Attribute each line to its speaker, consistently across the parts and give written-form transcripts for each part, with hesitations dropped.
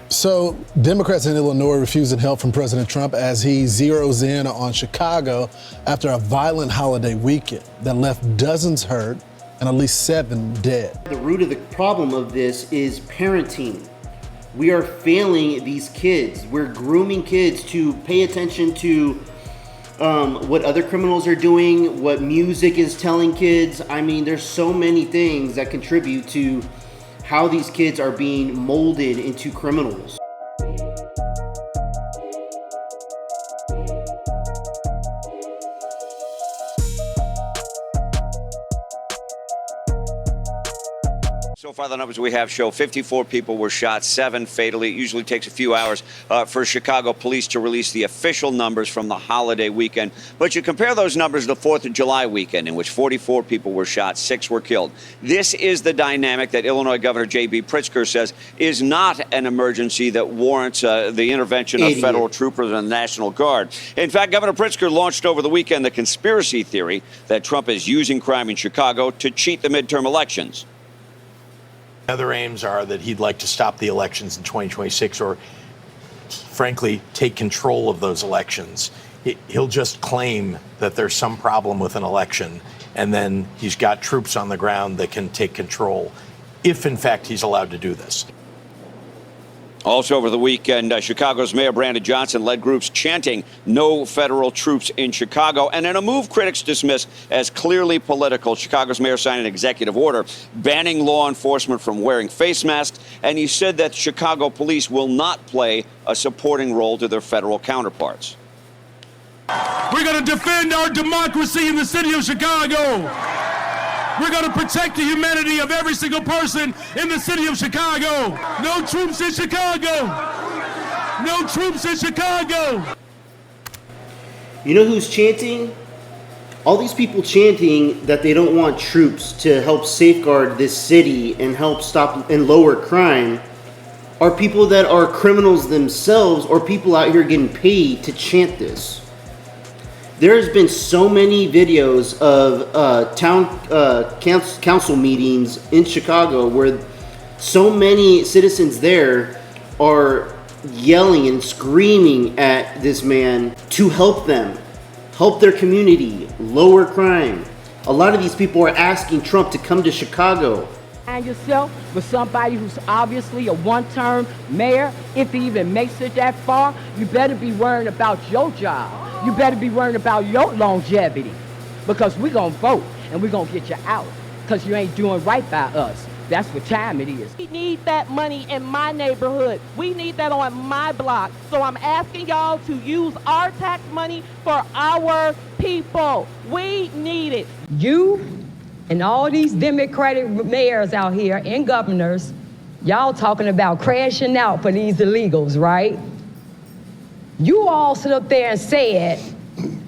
Speaker 1: So Democrats in Illinois refusing help from President Trump as he zeroes in on Chicago after a violent holiday weekend that left dozens hurt and at least 7 dead.
Speaker 2: The root of the problem of this is parenting. We are failing these kids. We're grooming kids to pay attention to what other criminals are doing, what music is telling kids. I mean, there's so many things that contribute to how these kids are being molded into criminals.
Speaker 3: So far, the numbers we have show 54 people were shot, 7 fatally. It usually takes a few hours for Chicago police to release the official numbers from the holiday weekend. But you compare those numbers to the 4th of July weekend, in which 44 people were shot, 6 were killed. This is the dynamic that Illinois Governor J.B. Pritzker says is not an emergency that warrants the intervention of federal troopers and the National Guard. In fact, Governor Pritzker launched over the weekend the conspiracy theory that Trump is using crime in Chicago to cheat the midterm elections.
Speaker 4: Other aims are that he'd like to stop the elections in 2026 or, frankly, take control of those elections. He'll just claim that there's some problem with an election, and then he's got troops on the ground that can take control, if, in fact, he's allowed to do this.
Speaker 3: Also over the weekend, Chicago's Mayor Brandon Johnson led groups chanting "No federal troops in Chicago." And in a move critics dismiss as clearly political, Chicago's mayor signed an executive order banning law enforcement from wearing face masks. And he said that Chicago police will not play a supporting role to their federal counterparts.
Speaker 5: We're going to defend our democracy in the city of Chicago. We're going to protect the humanity of every single person in the city of Chicago. No troops in Chicago. No troops in Chicago.
Speaker 2: You know who's chanting? All these people chanting that they don't want troops to help safeguard this city and help stop and lower crime are people that are criminals themselves or people out here getting paid to chant this. There's been so many videos of town council meetings in Chicago where so many citizens there are yelling and screaming at this man to help them, help their community, lower crime. A lot of these people are asking Trump to come to Chicago.
Speaker 6: And yourself with somebody who's obviously a one-term mayor, if he even makes it that far, you better be worrying about your job. You better be worrying about your longevity, because we're going to vote and we're going to get you out because you ain't doing right by us. That's what time it is.
Speaker 7: We need that money in my neighborhood. We need that on my block. So I'm asking y'all to use our tax money for our people. We need it.
Speaker 8: You and all these Democratic mayors out here and governors, y'all talking about crashing out for these illegals, right? You all sit up there and said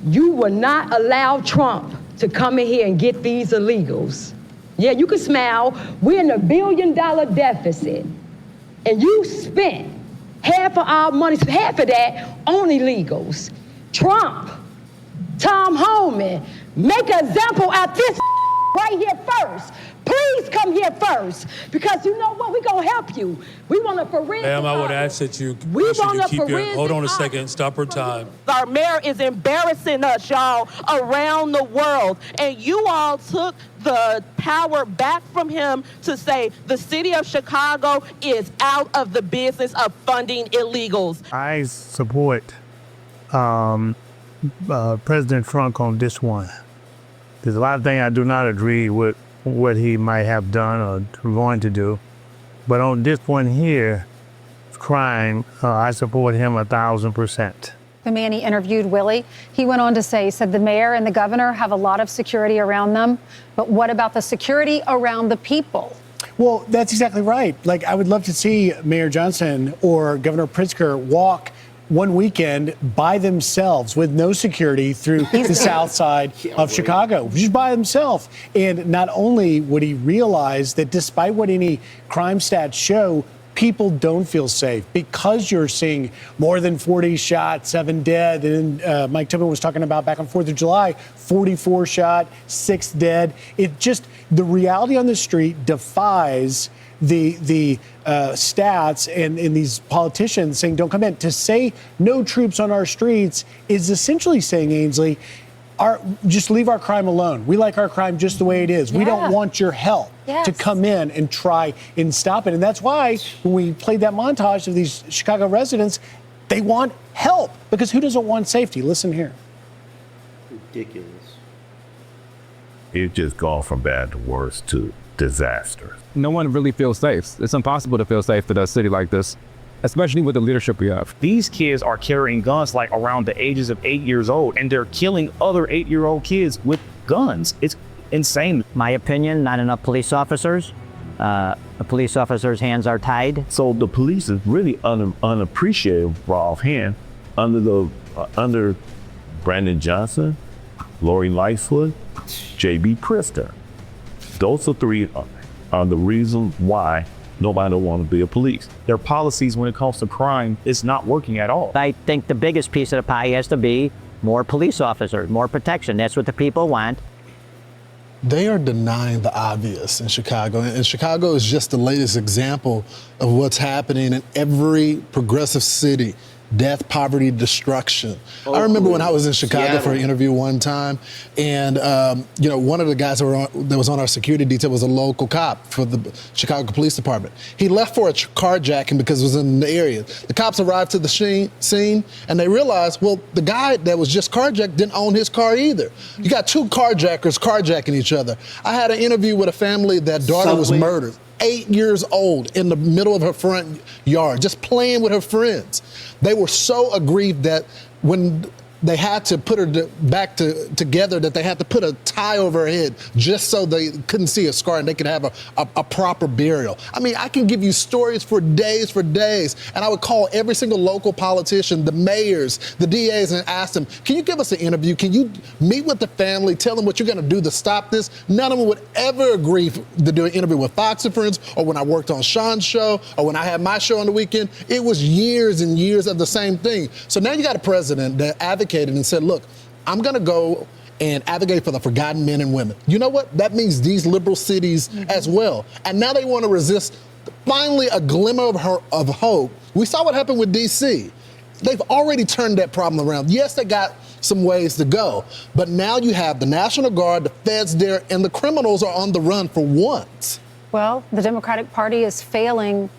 Speaker 8: you will not allow Trump to come in here and get these illegals. Yeah, you can smile. We're in $1 billion deficit. And you spent half of our money, half of that on illegals. Trump, Tom Homan, make an example out this right here first. Please come here first, because you know what? We're going to help you. We want a forensic.
Speaker 5: Ma'am, I would ask that you
Speaker 7: keep your,
Speaker 5: hold on a second, stop her time.
Speaker 7: Our mayor is embarrassing us, y'all, around the world. And you all took the power back from him to say the city of Chicago is out of the business of funding illegals.
Speaker 9: I support President Trump on this one. There's a lot of things I do not agree with what he might have done or going to do. But on this one here, crime, I support him 1,000%.
Speaker 10: The man he interviewed, Willie, he went on to say, he said the mayor and the governor have a lot of security around them, but what about the security around the people?
Speaker 11: Well, that's exactly right. Like, I would love to see Mayor Johnson or Governor Pritzker walk one weekend by themselves with no security through the south side of Chicago, just by himself. And not only would he realize that despite what any crime stats show, people don't feel safe because you're seeing more than 40 shot, 7 dead. And Mike Tobin was talking about back on 4th of July, 44 shot, 6 dead. It just, the reality on the street defies the stats and these politicians saying don't come in. To say no troops on our streets is essentially saying, Ainsley, just leave our crime alone. We like our crime just the way it is. We don't want your help to come in and try and stop it. And that's why when we played that montage of these Chicago residents, they want help, because who doesn't want safety? Listen here.
Speaker 2: Ridiculous.
Speaker 12: It's just gone from bad to worse to disaster.
Speaker 13: No one really feels safe. It's impossible to feel safe in a city like this, especially with the leadership we have.
Speaker 14: These kids are carrying guns like around the ages of 8 years old, and they're killing other 8-year-old kids with guns. It's insane.
Speaker 15: My opinion, not enough police officers. The police officers' hands are tied.
Speaker 12: So the police is really unappreciative for offhand under Brandon Johnson, Lori Lightfoot, J.B. Krister. Those are three are the reason why nobody want to be a police.
Speaker 14: Their policies when it comes to crime is not working at all.
Speaker 15: I think the biggest piece of the pie has to be more police officers, more protection. That's what the people want.
Speaker 1: They are denying the obvious in Chicago. And Chicago is just the latest example of what's happening in every progressive city. Death, poverty, destruction. I remember when I was in Chicago for an interview one time, and one of the guys that was on our security detail was a local cop for the Chicago Police Department. He left for a carjacking because it was in the area. The cops arrived to the scene, and they realized, well, the guy that was just carjacked didn't own his car either. You got two carjackers carjacking each other. I had an interview with a family that daughter was murdered. 8 years old, in the middle of her front yard, just playing with her friends. They were so aggrieved that when they had to put her back together, that they had to put a tie over her head just so they couldn't see a scar and they could have a proper burial. I mean, I can give you stories for days, and I would call every single local politician, the mayors, the DAs, and ask them, can you give us an interview? Can you meet with the family, tell them what you're gonna do to stop this? None of them would ever agree to do an interview with Fox and Friends, or when I worked on Sean's show, or when I had my show on the weekend. It was years and years of the same thing. So now you got a president that advocated and said, look, I'm going to go and advocate for the forgotten men and women. You know what? That means these liberal cities as well. And now they want to resist finally a glimmer of hope. We saw what happened with D.C. They've already turned that problem around. Yes, they got some ways to go, but now you have the National Guard, the feds there, and the criminals are on the run for once.
Speaker 10: Well, the Democratic Party is failing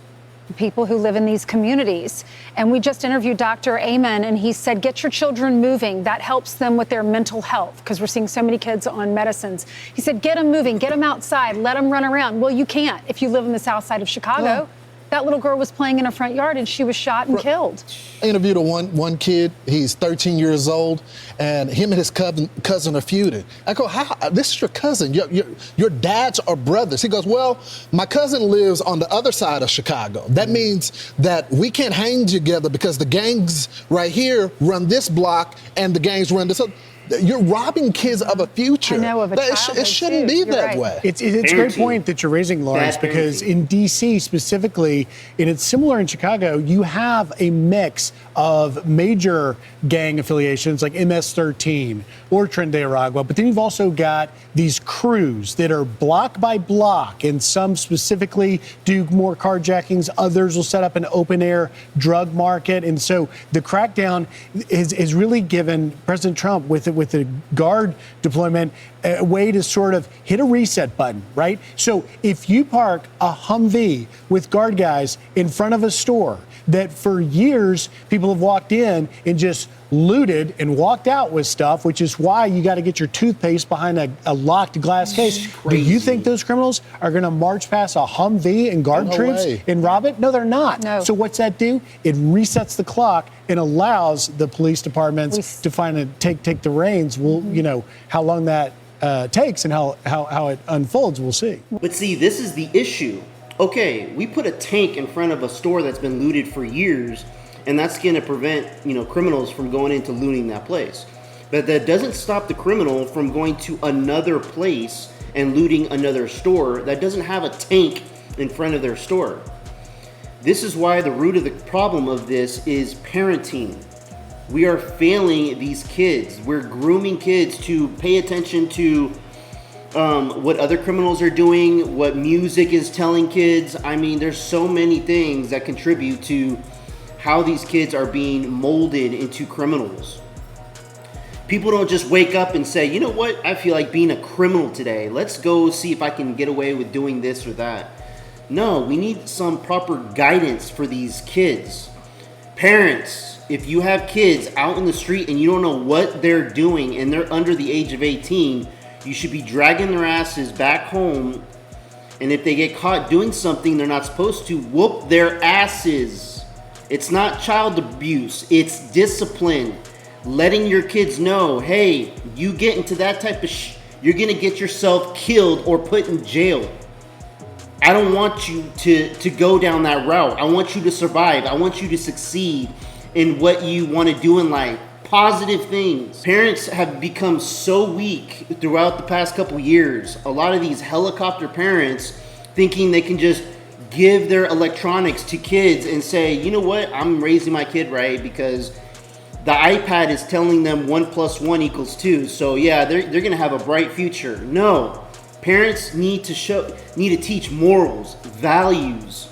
Speaker 10: people who live in these communities. And we just interviewed Dr. Amen, and he said, get your children moving. That helps them with their mental health, because we're seeing so many kids on medicines. He said, get them moving, get them outside, let them run around. Well, you can't if you live in the south side of Chicago.
Speaker 1: Yeah.
Speaker 10: That little girl was playing in a front yard and she was shot and killed.
Speaker 1: I interviewed one kid, he's 13 years old, and him and his cousin are feuding. I go, how? This is your cousin. Your dads are brothers. He goes, well, my cousin lives on the other side of Chicago. That means that we can't hang together because the gangs right here run this block and the gangs run this other. You're robbing kids of a future.
Speaker 10: I know, of a childhood,
Speaker 1: it shouldn't be that
Speaker 10: right.
Speaker 1: way.
Speaker 11: It's a great point that you're raising, Lawrence, because in D.C. specifically, and it's similar in Chicago, you have a mix of major gang affiliations like MS-13 or Tren de Aragua, but then you've also got these crews that are block by block, and some specifically do more carjackings. Others will set up an open-air drug market. And so the crackdown is really given President Trump with the guard deployment a way to sort of hit a reset button, right? So if you park a Humvee with guard guys in front of a store that for years people have walked in and just looted and walked out with stuff, which is why you got to get your toothpaste behind a locked glass case. Do you think those criminals are going to march past a Humvee and guard troops and rob it? No, they're not. No. So what's that do? It resets the clock and allows the police departments to take the reins. Well, you know, how long that takes and how it unfolds, we'll see.
Speaker 2: But see, this is the issue. Okay, we put a tank in front of a store that's been looted for years, and that's going to prevent, criminals from going into looting that place. But that doesn't stop the criminal from going to another place and looting another store that doesn't have a tank in front of their store. This is why the root of the problem of this is parenting. We are failing these kids. We're grooming kids to pay attention to what other criminals are doing, what music is telling kids. I mean, there's so many things that contribute to how these kids are being molded into criminals. People don't just wake up and say, you know what, I feel like being a criminal today. Let's go see if I can get away with doing this or that. No, we need some proper guidance for these kids. Parents, if you have kids out in the street and you don't know what they're doing and they're under the age of 18, you should be dragging their asses back home. And if they get caught doing something they're not supposed to, whoop their asses. It's not child abuse, it's discipline. Letting your kids know, hey, you get into that type of you're gonna get yourself killed or put in jail. I don't want you to go down that route. I want you to survive. I want you to succeed in what you want to do in life. Positive things. Parents have become so weak throughout the past couple years. A lot of these helicopter parents thinking they can just give their electronics to kids and say, you know what, I'm raising my kid right because the iPad is telling them 1 + 1 = 2. So yeah, they're gonna have a bright future. No. Parents need to teach morals, values.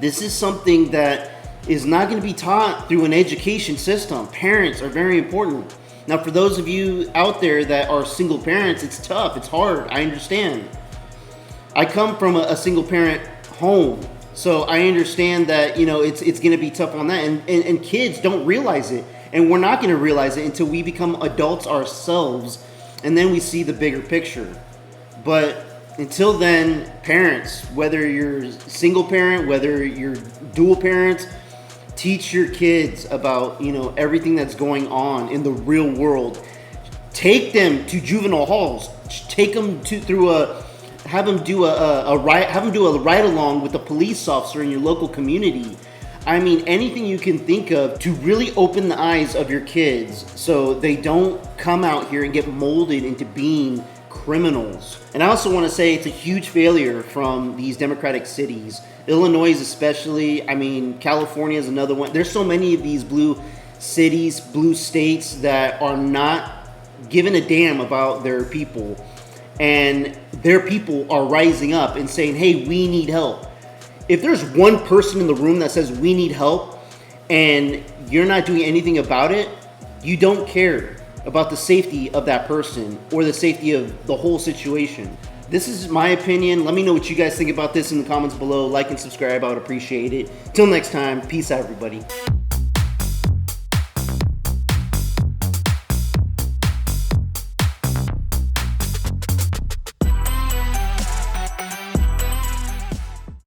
Speaker 2: This is something that is not going to be taught through an education system. Parents are very important. Now, for those of you out there that are single parents, it's tough, it's hard, I understand. I come from a single parent home, so I understand that, you know, it's going to be tough on that. And kids don't realize it. And we're not going to realize it until we become adults ourselves, and then we see the bigger picture. But until then, parents, whether you're single parent, whether you're dual parents, teach your kids about, you know, everything that's going on in the real world. Take them to juvenile halls. Take them have them do a ride along with a police officer in your local community. I mean, anything you can think of to really open the eyes of your kids so they don't come out here and get molded into being criminals. And I also want to say it's a huge failure from these Democratic cities. Illinois especially. I mean, California is another one. There's so many of these blue cities, blue states that are not giving a damn about their people. And their people are rising up and saying, hey, we need help. If there's one person in the room that says we need help and you're not doing anything about it, you don't care about the safety of that person or the safety of the whole situation. This is my opinion. Let me know what you guys think about this in the comments below. Like and subscribe. I would appreciate it. Till next time, peace out, everybody.